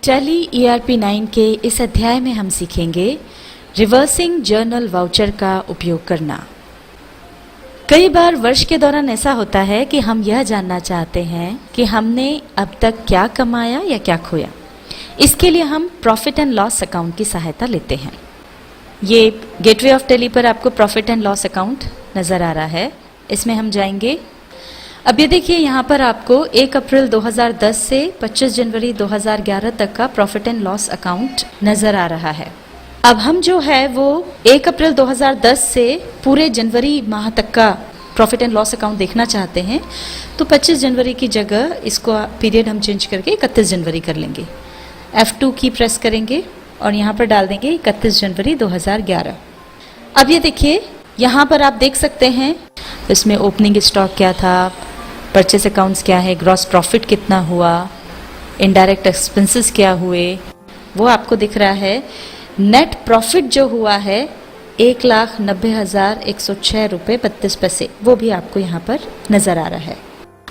Tally ERP 9 के इस अध्याय में हम सीखेंगे रिवर्सिंग जर्नल वाउचर का उपयोग करना। कई बार वर्ष के दौरान ऐसा होता है कि हम यह जानना चाहते हैं कि हमने अब तक क्या कमाया या क्या खोया। इसके लिए हम प्रॉफिट एंड लॉस अकाउंट की सहायता लेते हैं। ये गेटवे ऑफ टैली पर आपको प्रॉफिट एंड लॉस अकाउंट नज़र आ रहा है। इसमें हम जाएंगे। अब ये देखिए, यहाँ पर आपको 1 अप्रैल 2010 से 25 जनवरी 2011 तक का प्रॉफिट एंड लॉस अकाउंट नज़र आ रहा है। अब हम जो है वो 1 अप्रैल 2010 से पूरे जनवरी माह तक का प्रॉफिट एंड लॉस अकाउंट देखना चाहते हैं, तो 25 जनवरी की जगह इसको पीरियड हम चेंज करके 31 जनवरी कर लेंगे। F2 की प्रेस करेंगे और यहाँ पर डाल देंगे 31 जनवरी 2011। अब ये देखिए, यहाँ पर आप देख सकते हैं इसमें ओपनिंग स्टॉक क्या था, परचेस अकाउंट्स क्या है, ग्रॉस प्रॉफिट कितना हुआ, इनडायरेक्ट एक्सपेंसेस क्या हुए, वो आपको दिख रहा है। नेट प्रॉफिट जो हुआ है 1,90,106 रुपये 32 पैसे, वो भी आपको यहाँ पर नजर आ रहा है।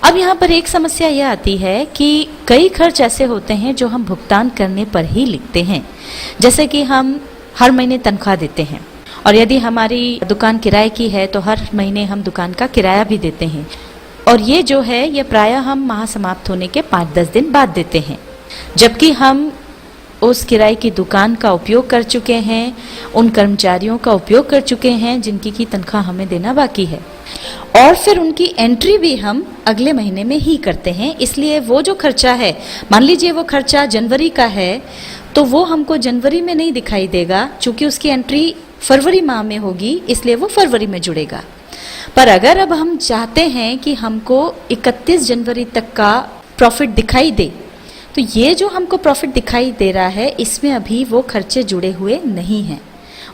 अब यहाँ पर एक समस्या यह आती है कि कई खर्च ऐसे होते हैं जो हम भुगतान करने पर ही लिखते हैं, जैसे कि हम हर महीने तनख्वाह देते हैं, और यदि हमारी दुकान किराए की है तो हर महीने हम दुकान का किराया भी देते हैं, और ये जो है ये प्रायः हम माह समाप्त होने के 5-10 दिन बाद देते हैं, जबकि हम उस किराए की दुकान का उपयोग कर चुके हैं, उन कर्मचारियों का उपयोग कर चुके हैं जिनकी की तनख्वाह हमें देना बाकी है, और फिर उनकी एंट्री भी हम अगले महीने में ही करते हैं। इसलिए वो जो खर्चा है, मान लीजिए वो खर्चा जनवरी का है, तो वो हमको जनवरी में नहीं दिखाई देगा, चूंकि उसकी एंट्री फरवरी माह में होगी, इसलिए वो फरवरी में जुड़ेगा। पर अगर अब हम चाहते हैं कि हमको 31 जनवरी तक का प्रॉफिट दिखाई दे, तो ये जो हमको प्रॉफिट दिखाई दे रहा है इसमें अभी वो खर्चे जुड़े हुए नहीं हैं।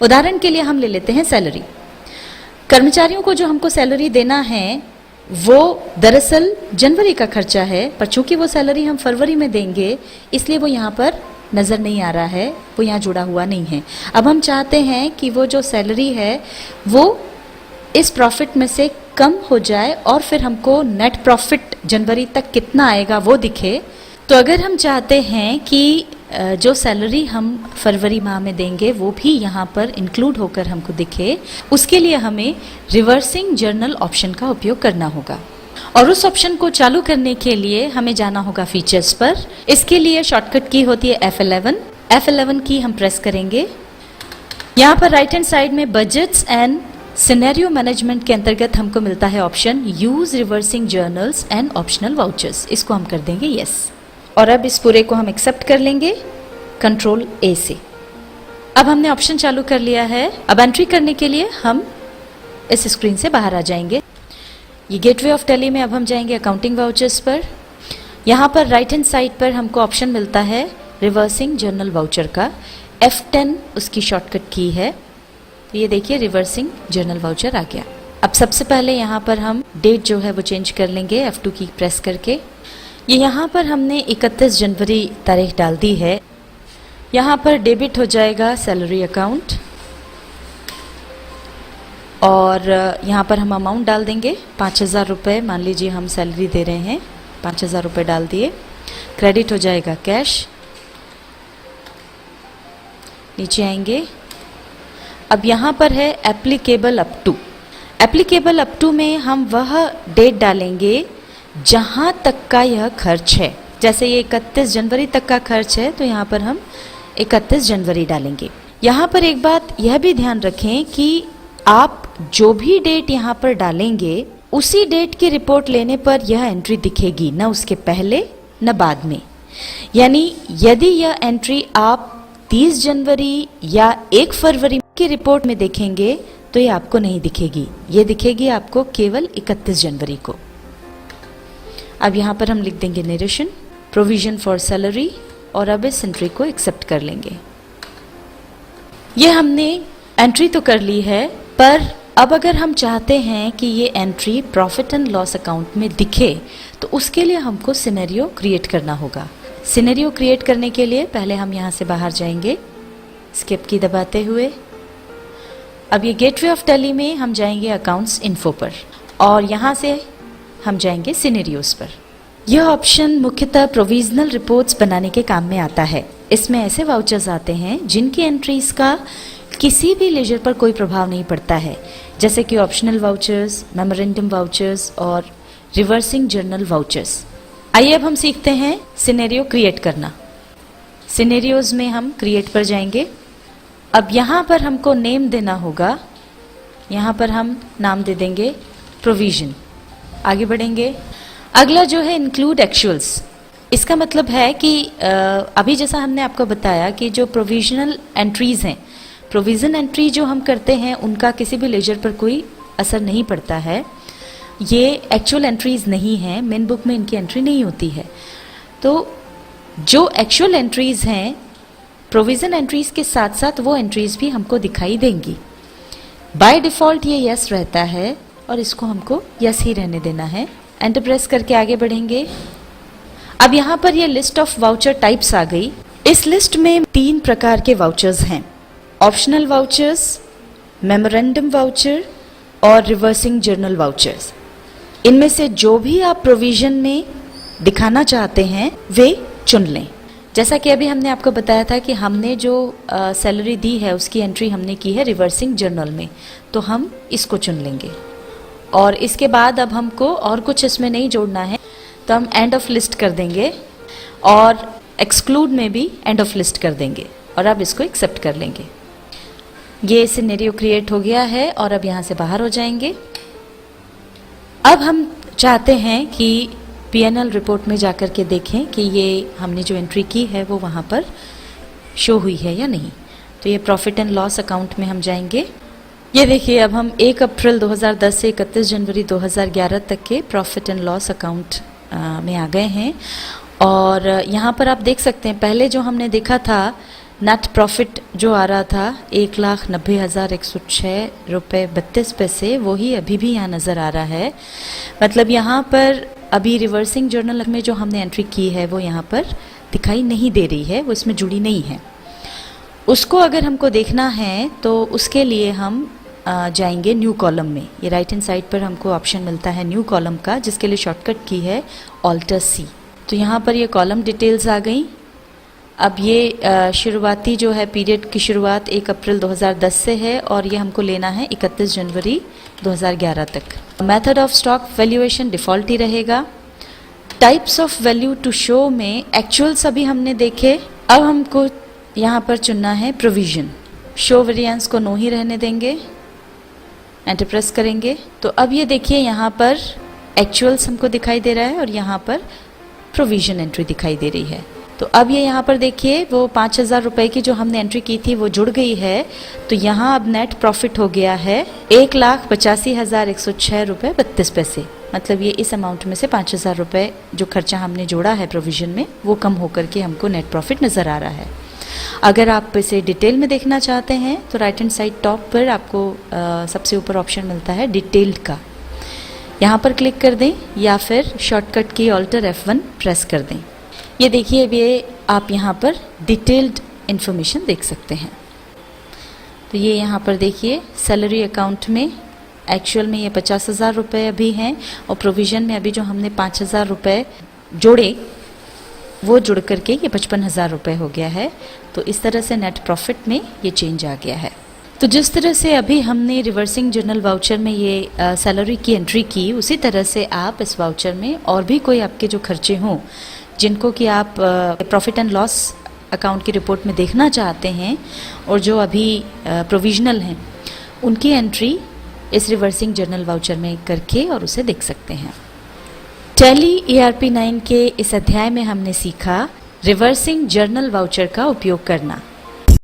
उदाहरण के लिए हम ले लेते हैं सैलरी। कर्मचारियों को जो हमको सैलरी देना है वो दरअसल जनवरी का खर्चा है, पर चूंकि वो सैलरी हम फरवरी में देंगे इसलिए वो यहाँ पर नज़र नहीं आ रहा है, वो यहाँ जुड़ा हुआ नहीं है। अब हम चाहते हैं कि वो जो सैलरी है वो इस प्रॉफिट में से कम हो जाए और फिर हमको नेट प्रॉफिट जनवरी तक कितना आएगा वो दिखे। तो अगर हम चाहते हैं कि जो सैलरी हम फरवरी माह में देंगे वो भी यहाँ पर इंक्लूड होकर हमको दिखे, उसके लिए हमें रिवर्सिंग जर्नल ऑप्शन का उपयोग करना होगा। और उस ऑप्शन को चालू करने के लिए हमें जाना होगा फीचर्स पर। इसके लिए शॉर्टकट की होती है F11। F11 की हम प्रेस करेंगे। यहाँ पर राइट हैंड साइड में बजट्स एंड सिनेरियो मैनेजमेंट के अंतर्गत हमको मिलता है option use reversing journals and optional vouchers. इसको हम कर देंगे यस, और अब इस पूरे को हम एक्सेप्ट कर लेंगे कंट्रोल A से। अब हमने ऑप्शन चालू कर लिया है। अब एंट्री करने के लिए हम इस स्क्रीन से बाहर आ जाएंगे। ये गेटवे ऑफ टैली में अब हम जाएंगे अकाउंटिंग वाउचर्स पर। यहाँ पर राइट हैंड साइड पर हमको ऑप्शन मिलता है रिवर्सिंग जर्नल वाउचर का। F10 उसकी शॉर्टकट की है। तो ये देखिए रिवर्सिंग जर्नल वाउचर आ गया। अब सबसे पहले यहाँ पर हम डेट जो है वो चेंज कर लेंगे F2 की प्रेस करके। ये यहाँ पर हमने 31 जनवरी तारीख डाल दी है। यहाँ पर डेबिट हो जाएगा सैलरी अकाउंट, और यहाँ पर हम अमाउंट डाल देंगे 5,000 रुपये। मान लीजिए हम सैलरी दे रहे हैं, 5,000 रुपये डाल दिए। क्रेडिट हो जाएगा कैश। नीचे आएंगे। अब यहाँ पर है applicable up to. Applicable up to में हम वह डेट डालेंगे जहाँ तक का यह खर्च है। जैसे ये 31 जनवरी तक का खर्च है तो यहाँ पर हम 31 जनवरी डालेंगे। यहाँ पर एक बात यह भी ध्यान रखें कि आप जो भी डेट यहाँ पर डालेंगे उसी डेट की रिपोर्ट लेने पर यह एंट्री दिखेगी, न उसके पहले न बाद में। यानी यदि यह एंट्री आप 30 जनवरी या 1 फरवरी की रिपोर्ट में देखेंगे तो ये आपको नहीं दिखेगी, ये दिखेगी आपको केवल 31 जनवरी को। अब यहाँ पर हम लिख देंगे नरेशन प्रोविजन फॉर सैलरी, और अब इस एंट्री को एक्सेप्ट कर लेंगे। ये हमने एंट्री तो कर ली है, पर अब अगर हम चाहते हैं कि ये entry profit and loss account में दिखे तो उसके लिए हमको सिनेरियो क्रिएट करना होगा। सिनेरियो क्रिएट करने के लिए पहले हम यहाँ से बाहर जाएंगे स्किप की दबाते हुए। अब ये गेटवे ऑफ टैली में हम जाएंगे अकाउंट्स इन्फो पर, और यहाँ से हम जाएंगे सिनेरियोस पर। यह ऑप्शन मुख्यतः प्रोविजनल रिपोर्ट्स बनाने के काम में आता है। इसमें ऐसे वाउचर्स आते हैं जिनकी एंट्रीज का किसी भी लेजर पर कोई प्रभाव नहीं पड़ता है, जैसे कि ऑप्शनल वाउचर्स, मेमोरेंडम वाउचर्स और रिवर्सिंग जर्नल वाउचर्स। आइए अब हम सीखते हैं सिनेरियो क्रिएट करना। सिनेरियोज में हम क्रिएट पर जाएंगे। अब यहाँ पर हमको नेम देना होगा। यहाँ पर हम नाम दे देंगे प्रोविजन। आगे बढ़ेंगे। अगला जो है इंक्लूड एक्चुअल्स। इसका मतलब है कि अभी जैसा हमने आपको बताया कि जो प्रोविजनल एंट्रीज हैं, प्रोविजन एंट्री जो हम करते हैं उनका किसी भी लेजर पर कोई असर नहीं पड़ता है। ये एक्चुअल एंट्रीज नहीं है, मेन बुक में इनकी एंट्री नहीं होती है। तो जो एक्चुअल एंट्रीज हैं प्रोविजन एंट्रीज के साथ साथ वो एंट्रीज भी हमको दिखाई देंगी। बाय डिफॉल्ट ये यस रहता है और इसको हमको यस ही रहने देना है। एंटर प्रेस करके आगे बढ़ेंगे। अब यहाँ पर ये लिस्ट ऑफ वाउचर टाइप्स आ गई। इस लिस्ट में 3 प्रकार के वाउचर्स हैं, ऑप्शनल वाउचर्स, मेमोरेंडम वाउचर और रिवर्सिंग जर्नल वाउचर्स। इनमें से जो भी आप प्रोविजन में दिखाना चाहते हैं वे चुन लें। जैसा कि अभी हमने आपको बताया था कि हमने जो सैलरी दी है उसकी एंट्री हमने की है रिवर्सिंग जर्नल में, तो हम इसको चुन लेंगे। और इसके बाद अब हमको और कुछ इसमें नहीं जोड़ना है, तो हम एंड ऑफ लिस्ट कर देंगे और एक्सक्लूड में भी एंड ऑफ लिस्ट कर देंगे और अब इसको एक्सेप्ट कर लेंगे। ये सिनेरियो क्रिएट हो गया है और अब यहाँ से बाहर हो जाएंगे। अब हम चाहते हैं कि पीएनएल रिपोर्ट में जाकर के देखें कि ये हमने जो एंट्री की है वो वहाँ पर शो हुई है या नहीं। तो ये प्रॉफिट एंड लॉस अकाउंट में हम जाएंगे। ये देखिए, अब हम 1 अप्रैल 2010 से 31 जनवरी 2011 तक के प्रॉफिट एंड लॉस अकाउंट में आ गए हैं। और यहाँ पर आप देख सकते हैं पहले जो हमने देखा था नेट प्रॉफिट जो आ रहा था 1,90,106 रुपये 32 पैसे, वही अभी भी यहाँ नज़र आ रहा है। मतलब यहाँ पर अभी रिवर्सिंग जर्नल में जो हमने एंट्री की है वो यहाँ पर दिखाई नहीं दे रही है, वो इसमें जुड़ी नहीं है। उसको अगर हमको देखना है तो उसके लिए हम जाएंगे न्यू कॉलम में। ये राइट हैंड साइड पर हमको ऑप्शन मिलता है न्यू कॉलम का, जिसके लिए शॉर्टकट की है ऑल्टर सी। तो यहाँ पर ये कॉलम डिटेल्स आ गई। अब ये शुरुआती जो है पीरियड की शुरुआत 1 अप्रैल 2010 से है और ये हमको लेना है 31 जनवरी 2011 तक। Method of stock valuation default ही रहेगा। Types of value to show में एक्चुअल्स अभी हमने देखे। अब हमको यहाँ पर चुनना है प्रोविजन। शो वेरिएंस को नो ही रहने देंगे, एंटर प्रेस करेंगे। तो अब ये देखिए यहाँ पर एक्चुअल्स हमको दिखाई दे रहा है और यहाँ पर प्रोविजन एंट्री दिखाई दे रही है। तो अब ये यहाँ पर देखिए वो 5,000 रुपये की जो हमने एंट्री की थी वो जुड़ गई है। तो यहाँ अब नेट प्रॉफिट हो गया है 1,85,106 रुपये 32 पैसे। मतलब ये इस अमाउंट में से 5,000 रुपये जो खर्चा हमने जोड़ा है प्रोविजन में वो कम होकर के हमको नेट प्रॉफिट नज़र आ रहा है। अगर आप इसे डिटेल में देखना चाहते हैं तो राइट हैंड साइड टॉप पर आपको सबसे ऊपर ऑप्शन मिलता है डिटेल्ड का, यहाँ पर क्लिक कर दें या फिर शॉर्टकट की ऑल्टर F1 प्रेस कर दें। ये देखिए अब ये आप यहाँ पर डिटेल्ड इन्फॉर्मेशन देख सकते हैं। तो ये यहाँ पर देखिए सैलरी अकाउंट में एक्चुअल में ये 50,000 रुपये अभी हैं और प्रोविज़न में अभी जो हमने 5,000 रुपये जोड़े वो जुड़ करके ये 55,000 रुपये हो गया है। तो इस तरह से नेट प्रॉफिट में ये चेंज आ गया है। तो जिस तरह से अभी हमने रिवर्सिंग जर्नल वाउचर में ये सैलरी की एंट्री की, उसी तरह से आप इस वाउचर में और भी कोई आपके जो खर्चे हों जिनको कि आप प्रॉफिट एंड लॉस अकाउंट की रिपोर्ट में देखना चाहते हैं और जो अभी प्रोविजनल हैं, उनकी एंट्री इस रिवर्सिंग जर्नल वाउचर में करके और उसे देख सकते हैं। टैली ERP 9 के इस अध्याय में हमने सीखा रिवर्सिंग जर्नल वाउचर का उपयोग करना।